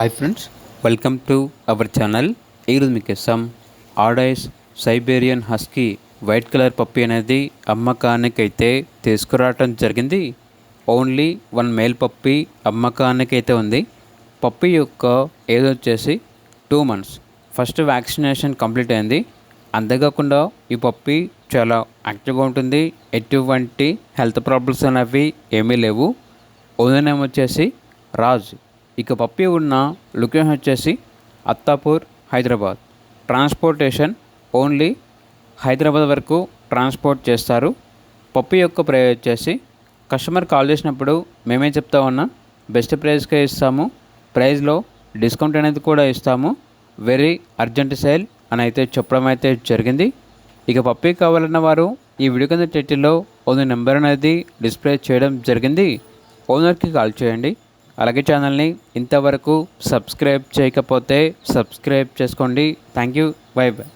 Hi friends, welcome to our channel. ఈరోజు మీకు ఇస్తాం ఆడైస్ సైబేరియన్ హస్కీ వైట్ కలర్ పప్పి అనేది అమ్మకానికైతే తీసుకురావటం జరిగింది. ఓన్లీ వన్ మేల్ పప్పి అమ్మకానికైతే ఉంది. పప్పి యొక్క ఏజ్ వచ్చేసి 2 months. ఫస్ట్ వ్యాక్సినేషన్ కంప్లీట్ అయింది. అంతేకాకుండా ఈ పప్పి చాలా యాక్టివ్గా ఉంటుంది. ఎటువంటి హెల్త్ ప్రాబ్లమ్స్ అనేవి ఏమీ లేవు. ఓనర్ నేమ్ వచ్చేసి రాజ్. ఇక పప్పి ఉన్న లొకేషన్ వచ్చేసి అత్తాపూర్, హైదరాబాద్. ట్రాన్స్పోర్టేషన్ ఓన్లీ హైదరాబాద్ వరకు ట్రాన్స్పోర్ట్ చేస్తారు. పప్పి యొక్క ప్రైస్ వచ్చేసి కస్టమర్ కాల్ చేసినప్పుడు మేమే చెప్తా ఉన్నాం, బెస్ట్ ప్రైస్కే ఇస్తాము, ప్రైస్లో డిస్కౌంట్ అనేది కూడా ఇస్తాము, వెరీ అర్జెంట్ సేల్ అని అయితే చెప్పడం అయితే జరిగింది. ఇక పప్పి కావాలన్న వారు ఈ వీడియో కింద టైటిల్లో ఓనర్ నెంబర్ అనేది డిస్ప్లే చేయడం జరిగింది. ఓనర్కి కాల్ చేయండి. అలాగే ఛానల్ని ఇంతవరకు సబ్స్క్రైబ్ చేయకపోతే సబ్స్క్రైబ్ చేసుకోండి. Thank you. By by.